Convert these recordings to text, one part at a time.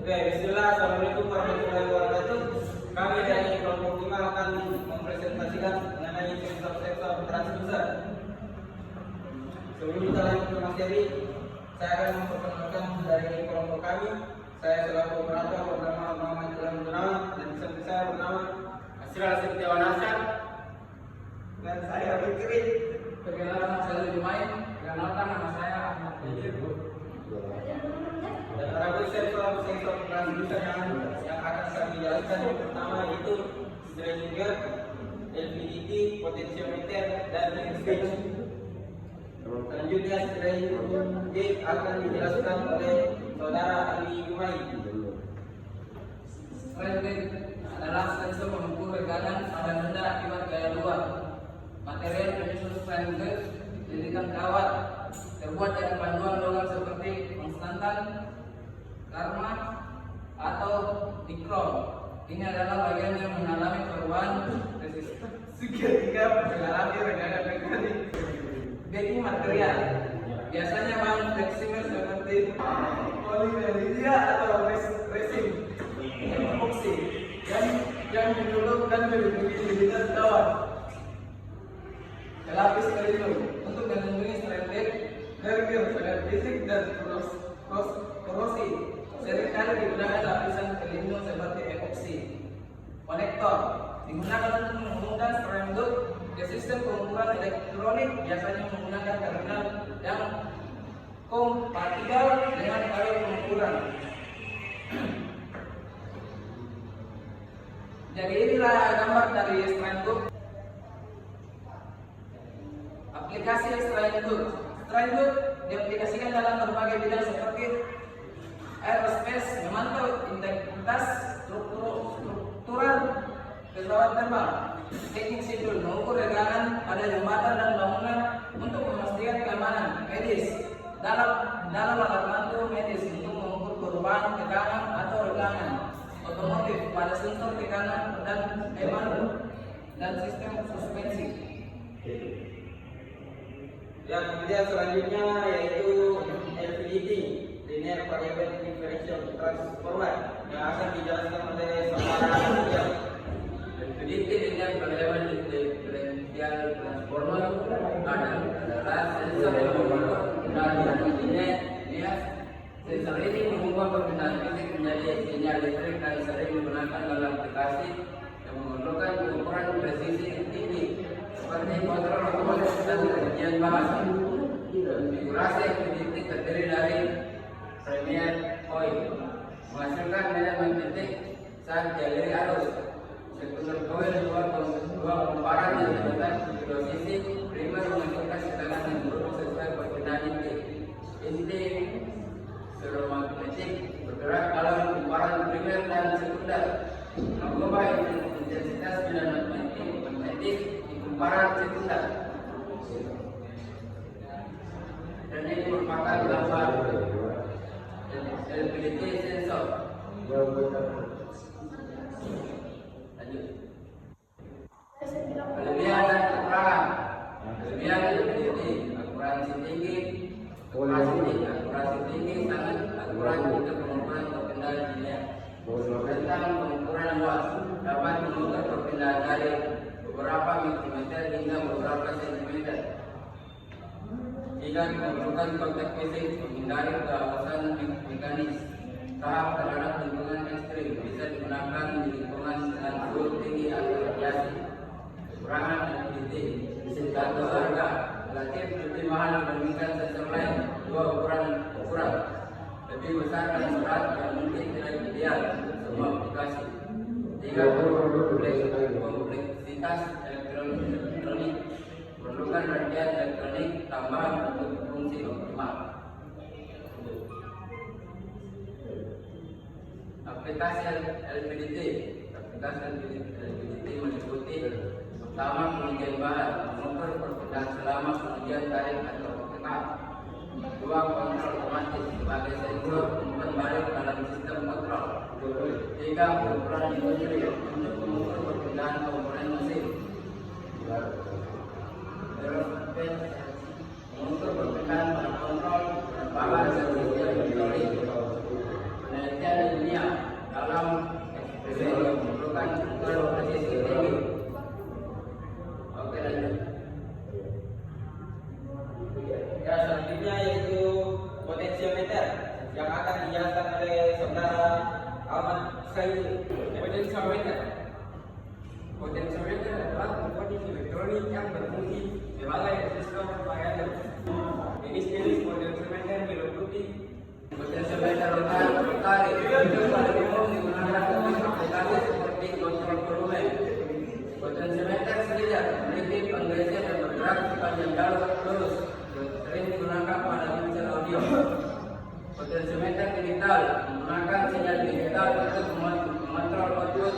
Oke, bismillah. Assalamualaikum warahmatullahi wabarakatuh. Kami dari kelompok 5 akan mempresentasikan mengenai sensor-sensor transducer. Sebelum kita lanjut ke materi, saya akan memperkenalkan dari kelompok kami. Saya selaku operator bernama Muhammad Ilham Gunawan dan di samping saya bernama Asral Setiawan Hasan dan saya Fikri. Perkenalkan saya Jumain. Perkenalkan nama saya Ahmad Yajir. Dan ada sensor transducer yang akan kami jelaskan. Yang pertama yaitu strain gauge, LVDT, potentiometer, dan switch. Selanjutnya strain gauge akan dijelaskan oleh saudara Ali Jumain. Strain gauge adalah sensor mengukur tegangan pada benda akibat gaya luar. Material penyusun strain gauge dijadikan kawat terbuat dari panduan logam seperti konstantan, karma, atau dikrom. Ini adalah bagian yang mengalami perubahan resistensi ketika mengalami regangan mekanik. Backing material biasanya bahan fleksibel seperti polimerizia atau resin epoxy yang didudukkan melindungi linier kawat. Pelapis pelindung untuk melindungi strain gauge dari kerusakan fisik dan korosi. Seringkali digunakan lapisan pelindung seperti epoxy. Konektor digunakan untuk menghubungkan strain gauge ke sistem pengukuran elektronik, biasanya menggunakan terminal yang kompatibel dengan alat pengukuran. Jadi inilah gambar dari strain gauge. Aplikasi strain gauge. Strain gauge diaplikasikan dalam berbagai bidang seperti aerospace, memantau integritas struktural pesawat terbang, checking schedule, mengukur regangan pada jembatan dan bangunan untuk memastikan keamanan, medis, dalam alat bantu medis untuk mengukur perubahan tekanan atau regangan, otomotif pada sensor tekanan dan dan sistem suspensi. Ya, kemudian selanjutnya yaitu LVDT, Linear Variable Differential Transformer, yang akan dijelaskan oleh saudara Asriel. LVDT Linear Variable Differential Transformer adalah sensor yang mengukur perpindahan linear. Sensor ini mengubah perpindahan fisik menjadi sinyal listrik dan sering digunakan dalam aplikasi yang memerlukan pengukuran presisi tinggi seperti kontrol otomatis dan pengujian bahasa. Konfigurasi LVDT terdiri dari premier coil, menghasilkan medan magnetik saat dialiri arus. Sekunder coil dua kumparan yang terletak di dua sisi. Primer menghasilkan tekanan yang berubah sesuai perpindahan inti ferromagnetik bergerak dalam kumparan primer dan sekunder, mengubah intensitas medan magnetik di kumparan sekunder. Dan ini merupakan gambar LVDT sensor. Lanjut. Kelebihan dan kekurangan. Kelebihan LVDT: akurasi tinggi. Akurasi tinggi sangat akurat untuk pengukuran perpindahan linear. Tentang pengukuran luas, dapat mengukur perpindahan dari beberapa mikrometer hingga beberapa sentimeter. Jika memerlukan kontak fisik, menghindari kehawasan mekanis. Tahap terhadap lingkungan ekstrim bisa digunakan di lingkungan dengan suhu tinggi atau radiasi. Kekurangan LVDT: jatuh harga, relatif lebih mahal dibandingkan sensor lain. Dua ukuran lebih besar dan berat yang mungkin tidak ideal untuk semua aplikasi. Tiga, kompleksitas elektronik, memerlukan rangkaian elektronik tambahan untuk fungsi optimal. Aplikasi LVDT meliputi: pertama, pengujian bahan, mengukur perpindahan selama pengujian tarik atau tekap. Dua, kontrol otomatis sebagai sensor umpan balik dalam sistem kontrol. Tiga, pengukuran industri untuk mengukur perpindahan komponen mesin. Aerospace mengukur perpindahan pada kontrol penerbangan dan sistem elektronik. Penelitian dunia dalam ekspresi memerlukan presisi tinggi. Oke, lanjut. Ya, selanjutnya yaitu potensiometer yang akan dijelaskan oleh saudara Ahmad Said. Potensiometer adalah komponen elektronik yang berfungsi sebagai resistor variabel. Jenis-jenis potensiometer meliputi potensiometer rotarik itu paling umum digunakan untuk aplikasi seperti kontrol volume. Potensiometer silinder memiliki penggeser yang bergerak sepanjang jalur lurus, sering digunakan pada mixer audio. Potensiometer digital menggunakan sinyal digital untuk mengontrol output,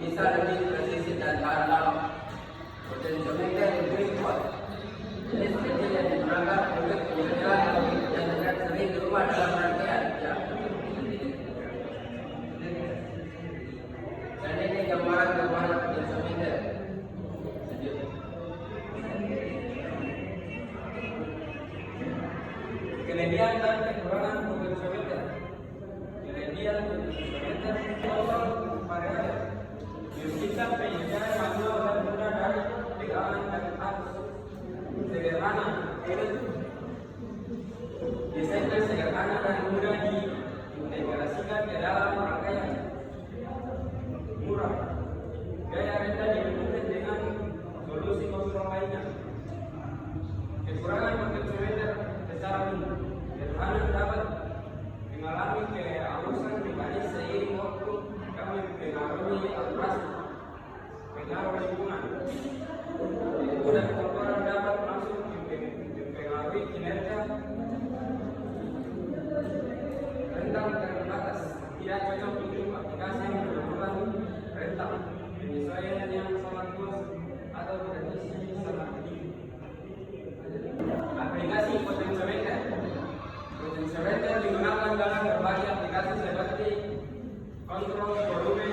bisa lebih presisi dan tahan lama. Potensiometer breadboard jenis kecil yang digunakan untuk penyedia yang tidak sering di rumah dalam rangkaian. Dan ini gambaran potensiometer. Kelebihan dan kekurangan potensiometer. Kelebihan potensiometer variabel. Sistem penyediaan manual dan mudah dari tegangan dan arus. Sederhana, desain sederhana dan mudah diintegrasikan ke dalam rangkaian. Murah, gaya rendah dibandingkan dengan solusi konstruk lainnya. Kekurangan potensiometer secara umum, sederhana dapat mengalami keharusan mekanis seiring waktu kami mempengaruhi akurasi, pengaruh lingkungan. Mudah kotoran dapat langsung mempengaruhi kinerja. Rentang terbatas, tidak cocok untuk aplikasi yang membutuhkan rentang penyesuaian yang sangat luas atau presisi sangat tinggi. Aplikasi potensiometer. Potensiometer digunakan dalam berbagai aplikasi seperti kontrol volume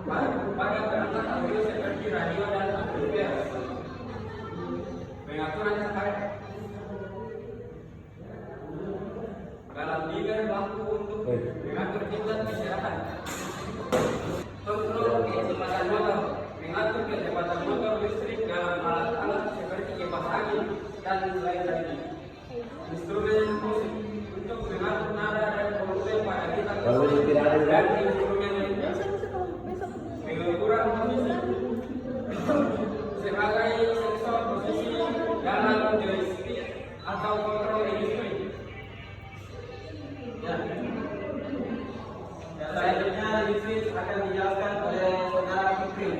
pada perangkat audio seperti radio dan amplifier, pengaturan cahaya, dalam bibir lampu untuk mengatur tingkat kecerahan, kontrol kecepatan motor, mengatur kecepatan motor listrik dalam alat-alat seperti kipas angin dan lain-lainnya. Instrumen musik untuk mengatur nada dan volume pada gitar dan instrumen lainnya. Pengukuran posisi sebagai sensor posisi dalam joystick atau kontrol industri. Ya. Selanjutnya switch akan dijelaskan oleh saudara Fikri.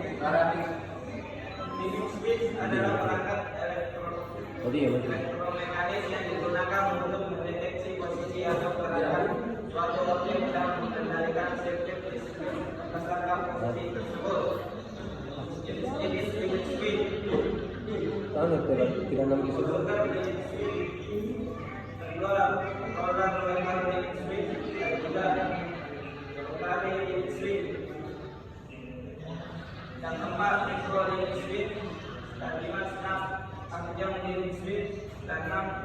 Switch adalah perangkat elektromekanis yang digunakan untuk mendeteksi posisi atau gerakan suatu objek dan mengendalikan sirkuit listrik berdasarkan posisi tersebut. Jenis limit switch. Tidak nama disebut. Kedua, program melempar limit switch dan juga rotary limit switch. Yang keempat, mikro limit switch. Dan 5, snap panjang limit switch. Dan 6,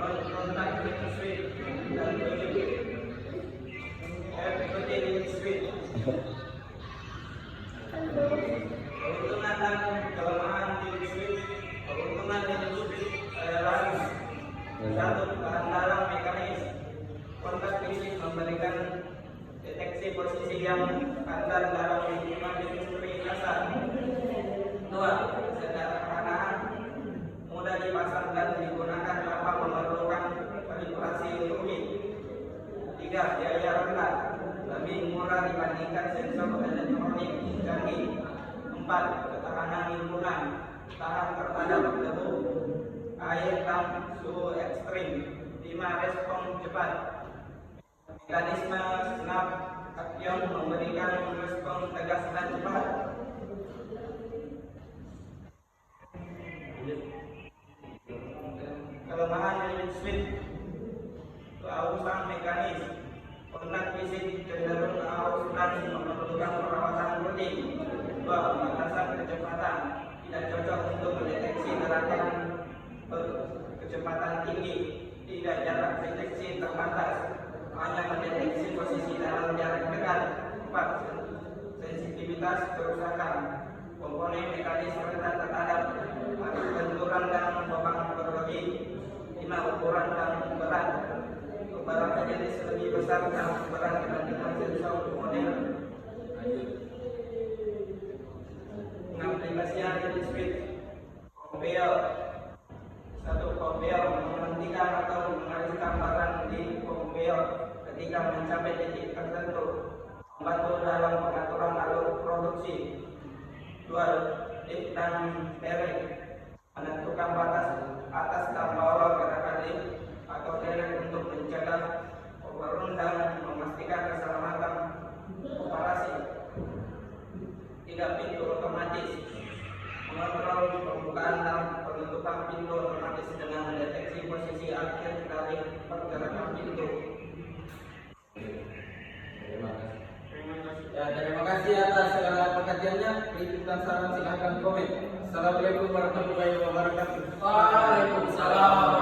non-contact limit switch. Dan 7, FPT limit switch. Keuntungan dan kelemahan limit switch. Keuntungan limit switch adalah satu, bahan dalam mekanis. Kontak fisik memberikan deteksi posisi yang antar dalam lingkungan industri dasar. 2, sederhana, mudah dipasang dan digunakan tanpa memerlukan manipulasi rumit. 3, biaya rendah, lebih murah dibandingkan sensor elektronik canggih. 4, ketahanan lingkungan, tahan terhadap debu, air dan suhu ekstrim. 5, respon cepat. Mekanisme snap action memberikan respon tegas dan cepat. Kelemahan limit switch, keharusan mekanis, kontak fisik cenderung harus dan memerlukan perawatan rutin. 2, batasan kecepatan, tidak cocok untuk mendeteksi gerakan kecepatan tinggi, tidak jarak deteksi terbatas. hanya mendeteksi posisi dalam jarak dekat. 4. Sensitivitas kerusakan komponen mekanisme rentan terhadap benturan dan lubang berlebih. 5. Ukuran dan berat beberapa jenis lebih besar dan berat dibandingkan sensor modern. 6. Aplikasinya jenis switch conveyor. 1. Conveyor menghentikan atau mengalihkan barang di conveyor ketika mencapai titik tertentu, membantu dalam pengaturan alur produksi. 2. Lift dan derek menentukan batas atas dan bawah gerakan lift atau derek untuk mencegah overrun dan memastikan keselamatan operasi. 3. Pintu otomatis mengontrol pembukaan dan penutupan pintu otomatis dengan mendeteksi posisi akhir dari pergerakan pintu. Ya, terima kasih atas segala perhatiannya. Kritik dan saran silahkan komen. Assalamualaikum warahmatullahi wabarakatuh. Waalaikumsalam.